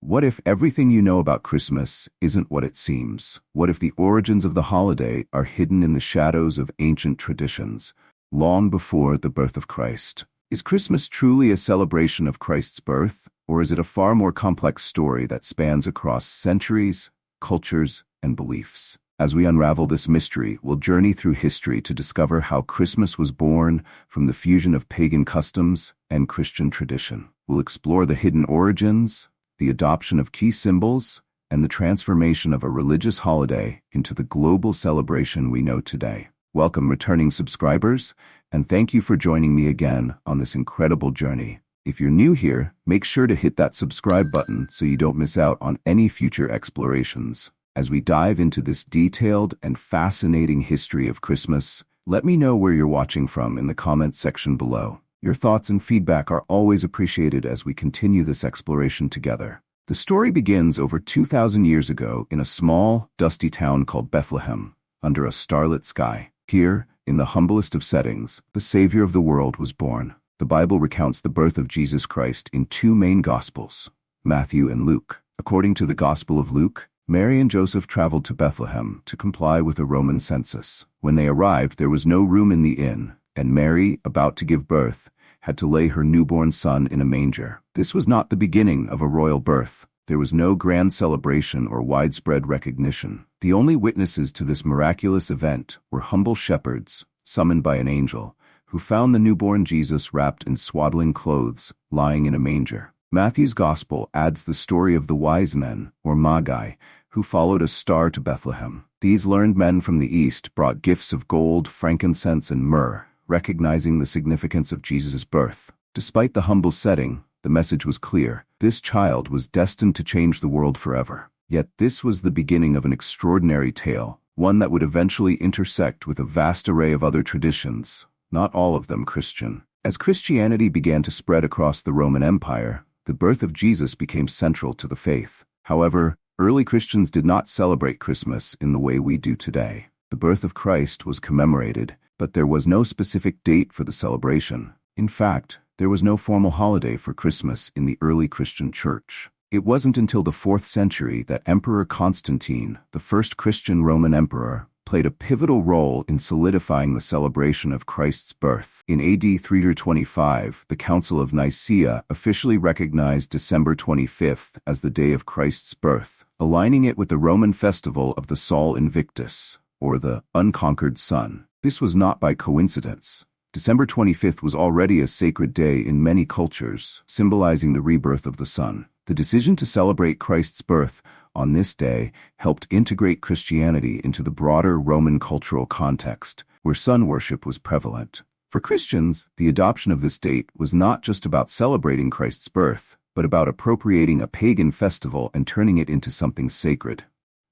What if everything you know about Christmas isn't what it seems? What if the origins of the holiday are hidden in the shadows of ancient traditions, long before the birth of Christ? Is Christmas truly a celebration of Christ's birth, or is it a far more complex story that spans across centuries, cultures, and beliefs? As we unravel this mystery, we'll journey through history to discover how Christmas was born from the fusion of pagan customs and Christian tradition. We'll explore the hidden origins, the adoption of key symbols, and the transformation of a religious holiday into the global celebration we know today. Welcome, returning subscribers, and thank you for joining me again on this incredible journey. If you're new here, make sure to hit that subscribe button so you don't miss out on any future explorations. As we dive into this detailed and fascinating history of Christmas, let me know where you're watching from in the comments section below. Your thoughts and feedback are always appreciated as we continue this exploration together. The story begins over 2,000 years ago in a small, dusty town called Bethlehem, under a starlit sky. Here, in the humblest of settings, the Savior of the world was born. The Bible recounts the birth of Jesus Christ in two main Gospels, Matthew and Luke. According to the Gospel of Luke, Mary and Joseph traveled to Bethlehem to comply with a Roman census. When they arrived, there was no room in the inn, and Mary, about to give birth, had to lay her newborn son in a manger. This was not the beginning of a royal birth. There was no grand celebration or widespread recognition. The only witnesses to this miraculous event were humble shepherds, summoned by an angel, who found the newborn Jesus wrapped in swaddling clothes, lying in a manger. Matthew's Gospel adds the story of the wise men, or magi, who followed a star to Bethlehem. These learned men from the east brought gifts of gold, frankincense, and myrrh, recognizing the significance of Jesus' birth. Despite the humble setting, the message was clear. This child was destined to change the world forever. Yet this was the beginning of an extraordinary tale, one that would eventually intersect with a vast array of other traditions, not all of them Christian. As Christianity began to spread across the Roman Empire, the birth of Jesus became central to the faith. However, early Christians did not celebrate Christmas in the way we do today. The birth of Christ was commemorated, but there was no specific date for the celebration. In fact, there was no formal holiday for Christmas in the early Christian church. It wasn't until the 4th century that Emperor Constantine, the first Christian Roman emperor, played a pivotal role in solidifying the celebration of Christ's birth. In AD 325, the Council of Nicaea officially recognized December 25th as the day of Christ's birth, aligning it with the Roman festival of the Sol Invictus, or the unconquered sun. This was not by coincidence. December 25th was already a sacred day in many cultures, symbolizing the rebirth of the sun. The decision to celebrate Christ's birth on this day helped integrate Christianity into the broader Roman cultural context, where sun worship was prevalent. For Christians, the adoption of this date was not just about celebrating Christ's birth, but about appropriating a pagan festival and turning it into something sacred.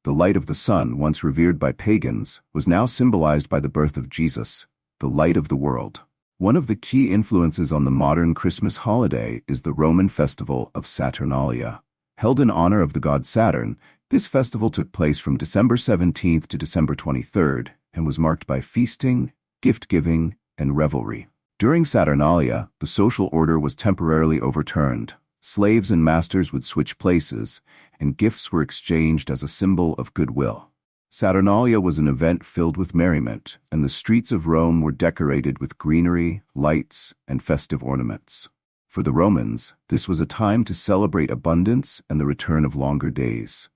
The light of the sun, once revered by pagans, was now symbolized by the birth of Jesus, the light of the world. One of the key influences on the modern Christmas holiday is the Roman festival of Saturnalia. Held in honor of the god Saturn, this festival took place from December 17th to December 23rd and was marked by feasting, gift-giving, and revelry. During Saturnalia, the social order was temporarily overturned. Slaves and masters would switch places, and gifts were exchanged as a symbol of goodwill. Saturnalia was an event filled with merriment, and the streets of Rome were decorated with greenery, lights, and festive ornaments. For the Romans, this was a time to celebrate abundance and the return of longer days.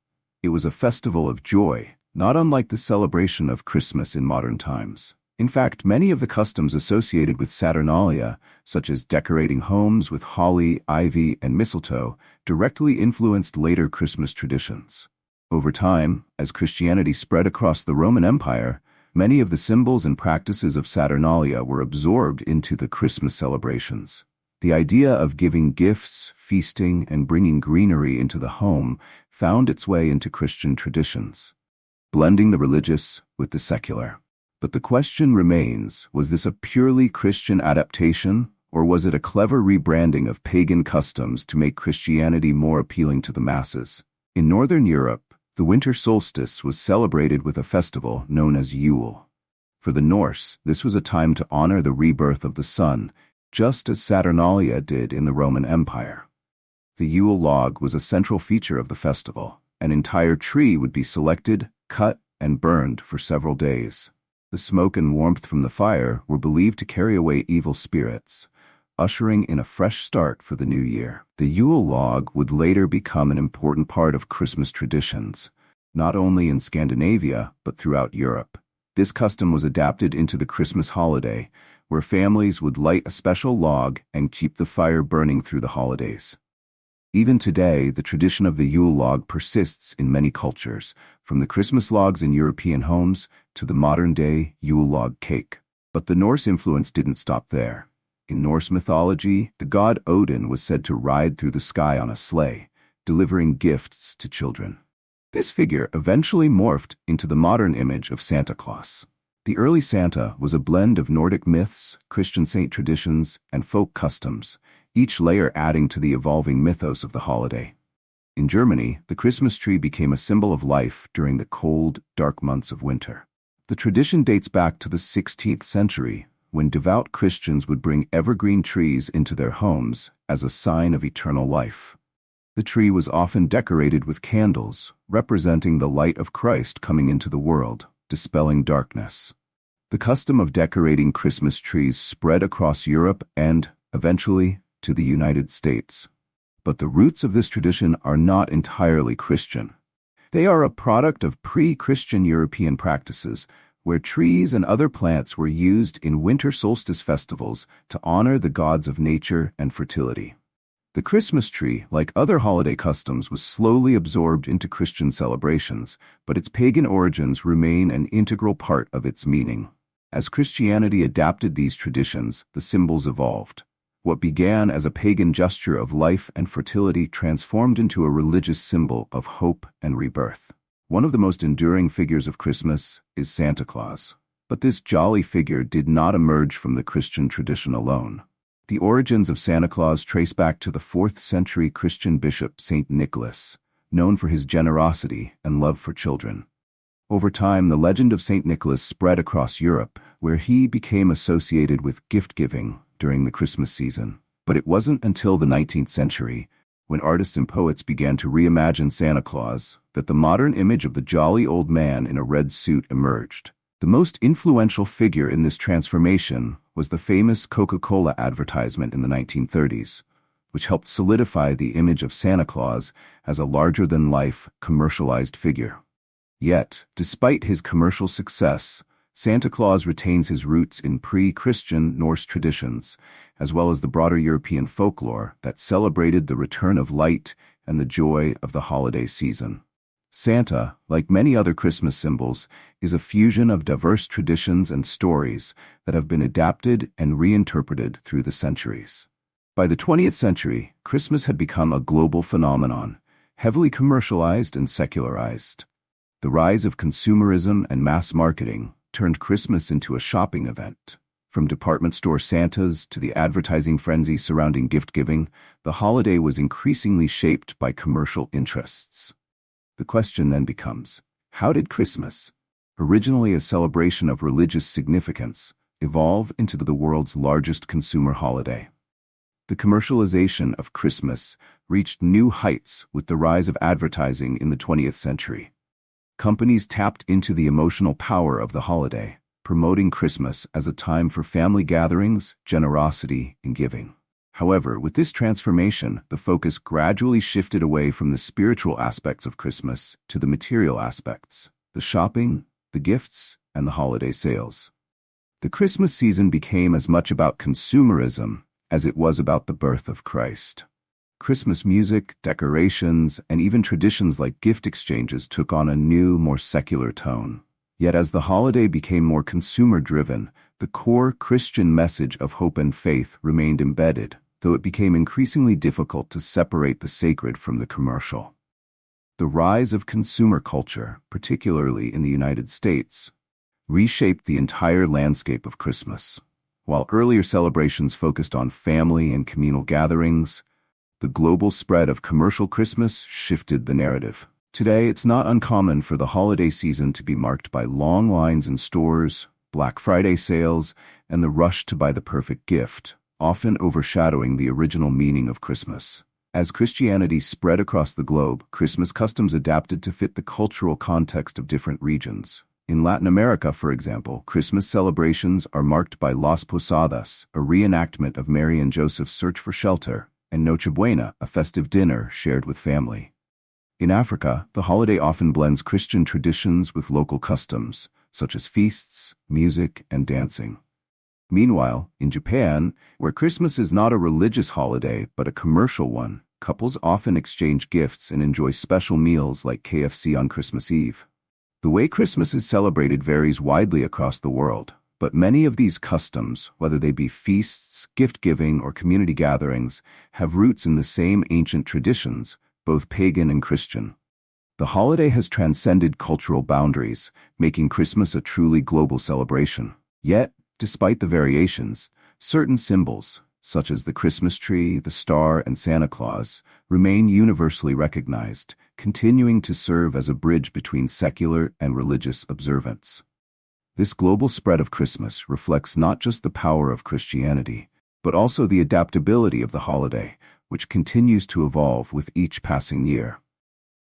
It was a festival of joy, not unlike the celebration of Christmas in modern times. In fact, many of the customs associated with Saturnalia, such as decorating homes with holly, ivy, and mistletoe, directly influenced later Christmas traditions. Over time, as Christianity spread across the Roman Empire, many of the symbols and practices of Saturnalia were absorbed into the Christmas celebrations. The idea of giving gifts, feasting, and bringing greenery into the home found its way into Christian traditions, blending the religious with the secular. But the question remains, was this a purely Christian adaptation, or was it a clever rebranding of pagan customs to make Christianity more appealing to the masses? In Northern Europe, the Winter Solstice was celebrated with a festival known as Yule. For the Norse, this was a time to honor the rebirth of the sun, just as Saturnalia did in the Roman Empire. The Yule log was a central feature of the festival. An entire tree would be selected, cut, and burned for several days. The smoke and warmth from the fire were believed to carry away evil spirits, ushering in a fresh start for the new year. The Yule log would later become an important part of Christmas traditions, not only in Scandinavia, but throughout Europe. This custom was adapted into the Christmas holiday, where families would light a special log and keep the fire burning through the holidays. Even today, the tradition of the Yule log persists in many cultures, from the Christmas logs in European homes to the modern-day Yule log cake. But the Norse influence didn't stop there. In Norse mythology, the god Odin was said to ride through the sky on a sleigh, delivering gifts to children. This figure eventually morphed into the modern image of Santa Claus. The early Santa was a blend of Nordic myths, Christian saint traditions, and folk customs, each layer adding to the evolving mythos of the holiday. In Germany, the Christmas tree became a symbol of life during the cold, dark months of winter. The tradition dates back to the 16th century, when devout Christians would bring evergreen trees into their homes as a sign of eternal life. The tree was often decorated with candles, representing the light of Christ coming into the world, dispelling darkness. The custom of decorating Christmas trees spread across Europe and, eventually, to the United States. But the roots of this tradition are not entirely Christian. They are a product of pre-Christian European practices, where trees and other plants were used in winter solstice festivals to honor the gods of nature and fertility. The Christmas tree, like other holiday customs, was slowly absorbed into Christian celebrations, but its pagan origins remain an integral part of its meaning. As Christianity adapted these traditions, the symbols evolved. What began as a pagan gesture of life and fertility transformed into a religious symbol of hope and rebirth. One of the most enduring figures of Christmas is Santa Claus. But this jolly figure did not emerge from the Christian tradition alone. The origins of Santa Claus trace back to the 4th century Christian bishop Saint Nicholas, known for his generosity and love for children. Over time, the legend of Saint Nicholas spread across Europe, where he became associated with gift-giving during the Christmas season. But it wasn't until the 19th century, when artists and poets began to reimagine Santa Claus, that the modern image of the jolly old man in a red suit emerged. The most influential figure in this transformation was the famous Coca-Cola advertisement in the 1930s, which helped solidify the image of Santa Claus as a larger-than-life, commercialized figure. Yet, despite his commercial success, Santa Claus retains his roots in pre-Christian Norse traditions, as well as the broader European folklore that celebrated the return of light and the joy of the holiday season. Santa, like many other Christmas symbols, is a fusion of diverse traditions and stories that have been adapted and reinterpreted through the centuries. By the 20th century, Christmas had become a global phenomenon, heavily commercialized and secularized. The rise of consumerism and mass marketing turned Christmas into a shopping event. From department store Santas to the advertising frenzy surrounding gift-giving, the holiday was increasingly shaped by commercial interests. The question then becomes, how did Christmas, originally a celebration of religious significance, evolve into the world's largest consumer holiday? The commercialization of Christmas reached new heights with the rise of advertising in the 20th century. Companies tapped into the emotional power of the holiday, promoting Christmas as a time for family gatherings, generosity, and giving. However, with this transformation, the focus gradually shifted away from the spiritual aspects of Christmas to the material aspects, the shopping, the gifts, and the holiday sales. The Christmas season became as much about consumerism as it was about the birth of Christ. Christmas music, decorations, and even traditions like gift exchanges took on a new, more secular tone. Yet as the holiday became more consumer-driven, the core Christian message of hope and faith remained embedded, though it became increasingly difficult to separate the sacred from the commercial. The rise of consumer culture, particularly in the United States, reshaped the entire landscape of Christmas. While earlier celebrations focused on family and communal gatherings, the global spread of commercial Christmas shifted the narrative. Today, it's not uncommon for the holiday season to be marked by long lines in stores, Black Friday sales, and the rush to buy the perfect gift, often overshadowing the original meaning of Christmas. As Christianity spread across the globe, Christmas customs adapted to fit the cultural context of different regions. In Latin America, for example, Christmas celebrations are marked by Las Posadas, a reenactment of Mary and Joseph's search for shelter, and Nochebuena, a festive dinner shared with family. In Africa, the holiday often blends Christian traditions with local customs, such as feasts, music, and dancing. Meanwhile, in Japan, where Christmas is not a religious holiday but a commercial one, couples often exchange gifts and enjoy special meals like KFC on Christmas Eve. The way Christmas is celebrated varies widely across the world, but many of these customs, whether they be feasts, gift-giving, or community gatherings, have roots in the same ancient traditions, both pagan and Christian. The holiday has transcended cultural boundaries, making Christmas a truly global celebration. Yet, despite the variations, certain symbols, such as the Christmas tree, the star, and Santa Claus, remain universally recognized, continuing to serve as a bridge between secular and religious observance. This global spread of Christmas reflects not just the power of Christianity, but also the adaptability of the holiday, which continues to evolve with each passing year.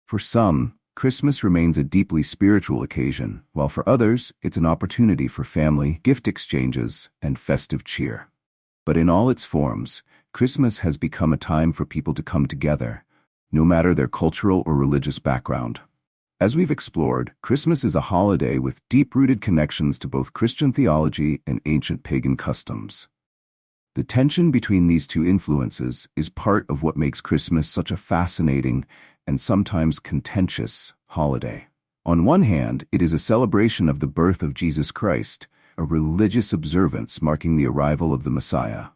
For some, Christmas remains a deeply spiritual occasion, while for others, it's an opportunity for family, gift exchanges, and festive cheer. But in all its forms, Christmas has become a time for people to come together, no matter their cultural or religious background. As we've explored, Christmas is a holiday with deep-rooted connections to both Christian theology and ancient pagan customs. The tension between these two influences is part of what makes Christmas such a fascinating and sometimes contentious holiday. On one hand, it is a celebration of the birth of Jesus Christ, a religious observance marking the arrival of the Messiah.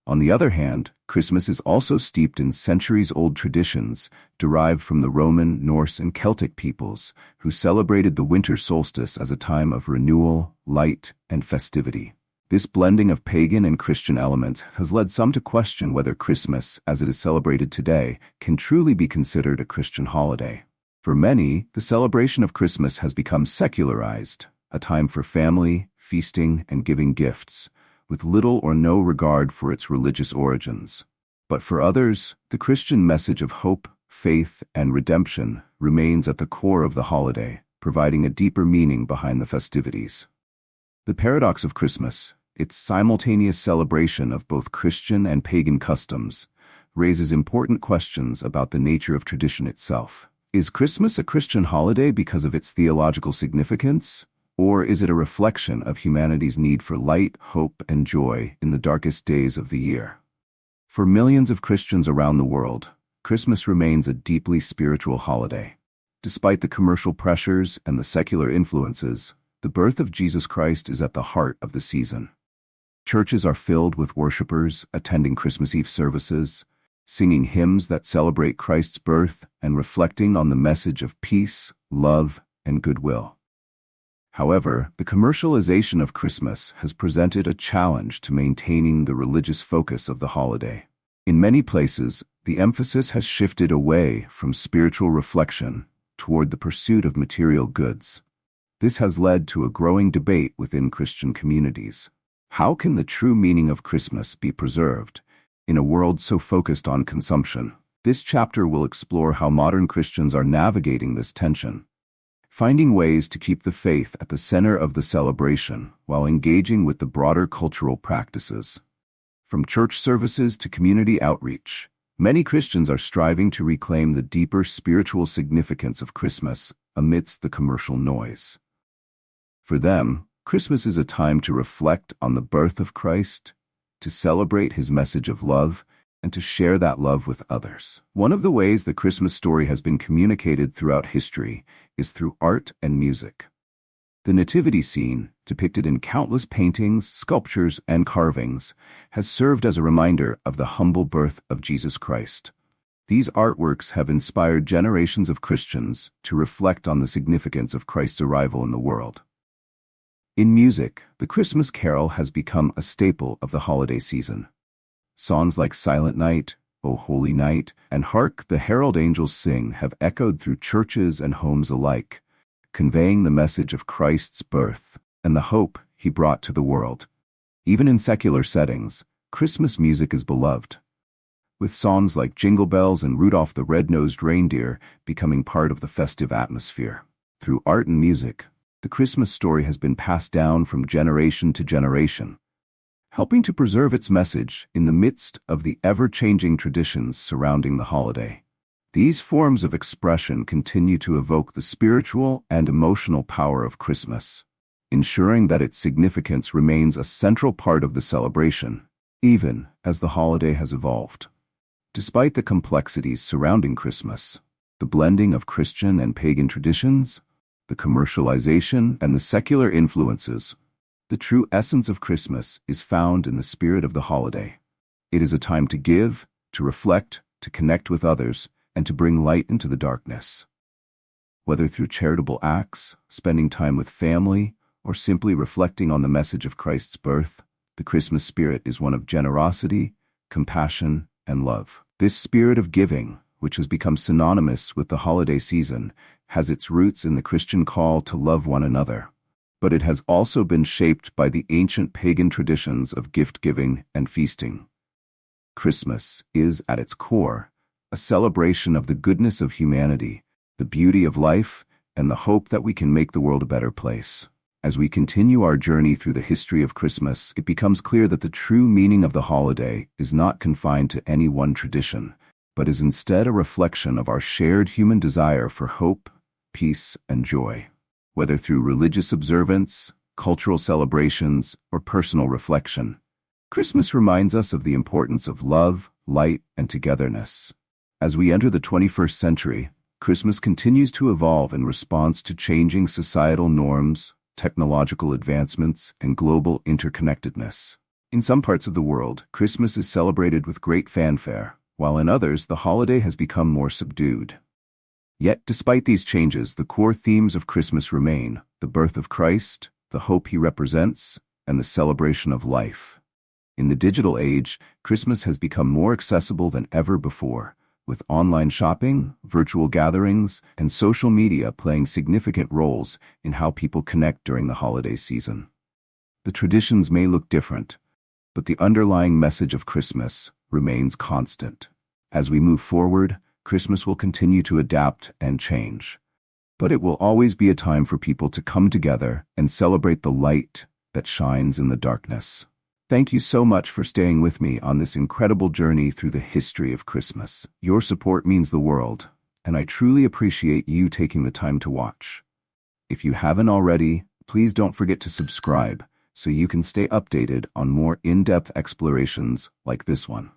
On the other hand, Christmas is also steeped in centuries-old traditions derived from the Roman, Norse, and Celtic peoples, who celebrated the Winter Solstice as a time of renewal, light, and festivity. This blending of pagan and Christian elements has led some to question whether Christmas, as it is celebrated today, can truly be considered a Christian holiday. For many, the celebration of Christmas has become secularized, a time for family, feasting, and giving gifts, with little or no regard for its religious origins. But for others, the Christian message of hope, faith, and redemption remains at the core of the holiday, providing a deeper meaning behind the festivities. The paradox of Christmas, its simultaneous celebration of both Christian and pagan customs, raises important questions about the nature of tradition itself. Is Christmas a Christian holiday because of its theological significance, or is it a reflection of humanity's need for light, hope, and joy in the darkest days of the year? For millions of Christians around the world, Christmas remains a deeply spiritual holiday. Despite the commercial pressures and the secular influences, the birth of Jesus Christ is at the heart of the season. Churches are filled with worshipers attending Christmas Eve services, singing hymns that celebrate Christ's birth and reflecting on the message of peace, love, and goodwill. However, the commercialization of Christmas has presented a challenge to maintaining the religious focus of the holiday. In many places, the emphasis has shifted away from spiritual reflection toward the pursuit of material goods. This has led to a growing debate within Christian communities. How can the true meaning of Christmas be preserved in a world so focused on consumption? This chapter will explore how modern Christians are navigating this tension, finding ways to keep the faith at the center of the celebration while engaging with the broader cultural practices. From church services to community outreach, many Christians are striving to reclaim the deeper spiritual significance of Christmas amidst the commercial noise. For them, Christmas is a time to reflect on the birth of Christ, to celebrate his message of love, and to share that love with others. One of the ways the Christmas story has been communicated throughout history is through art and music. The nativity scene, depicted in countless paintings, sculptures, and carvings, has served as a reminder of the humble birth of Jesus Christ. These artworks have inspired generations of Christians to reflect on the significance of Christ's arrival in the world. In music, the Christmas carol has become a staple of the holiday season. Songs like Silent Night, O Holy Night, and Hark the Herald Angels Sing have echoed through churches and homes alike, conveying the message of Christ's birth and the hope he brought to the world. Even in secular settings, Christmas music is beloved. with songs like Jingle Bells and Rudolph the Red-Nosed Reindeer becoming part of the festive atmosphere. Through art and music, the Christmas story has been passed down from generation to generation, helping to preserve its message in the midst of the ever-changing traditions surrounding the holiday. These forms of expression continue to evoke the spiritual and emotional power of Christmas, ensuring that its significance remains a central part of the celebration, even as the holiday has evolved. Despite the complexities surrounding Christmas, the blending of Christian and pagan traditions, the commercialization and the secular influences, the true essence of Christmas is found in the spirit of the holiday. It is a time to give, to reflect, to connect with others, and to bring light into the darkness. Whether through charitable acts, spending time with family, or simply reflecting on the message of Christ's birth, the Christmas spirit is one of generosity, compassion, and love. This spirit of giving, which has become synonymous with the holiday season, has its roots in the Christian call to love one another, but it has also been shaped by the ancient pagan traditions of gift-giving and feasting. Christmas is, at its core, a celebration of the goodness of humanity, the beauty of life, and the hope that we can make the world a better place. As we continue our journey through the history of Christmas, it becomes clear that the true meaning of the holiday is not confined to any one tradition, but is instead a reflection of our shared human desire for hope, peace, and joy. Whether through religious observance, cultural celebrations, or personal reflection, Christmas reminds us of the importance of love, light, and togetherness. As we enter the 21st century, Christmas continues to evolve in response to changing societal norms, technological advancements, and global interconnectedness. In some parts of the world, Christmas is celebrated with great fanfare, while in others, the holiday has become more subdued. Yet, despite these changes, the core themes of Christmas remain: the birth of Christ, the hope he represents, and the celebration of life. In the digital age, Christmas has become more accessible than ever before, with online shopping, virtual gatherings, and social media playing significant roles in how people connect during the holiday season. The traditions may look different, but the underlying message of Christmas remains constant. As we move forward, Christmas will continue to adapt and change, but it will always be a time for people to come together and celebrate the light that shines in the darkness. Thank you so much for staying with me on this incredible journey through the history of Christmas. Your support means the world, and I truly appreciate you taking the time to watch. If you haven't already, please don't forget to subscribe so you can stay updated on more in-depth explorations like this one.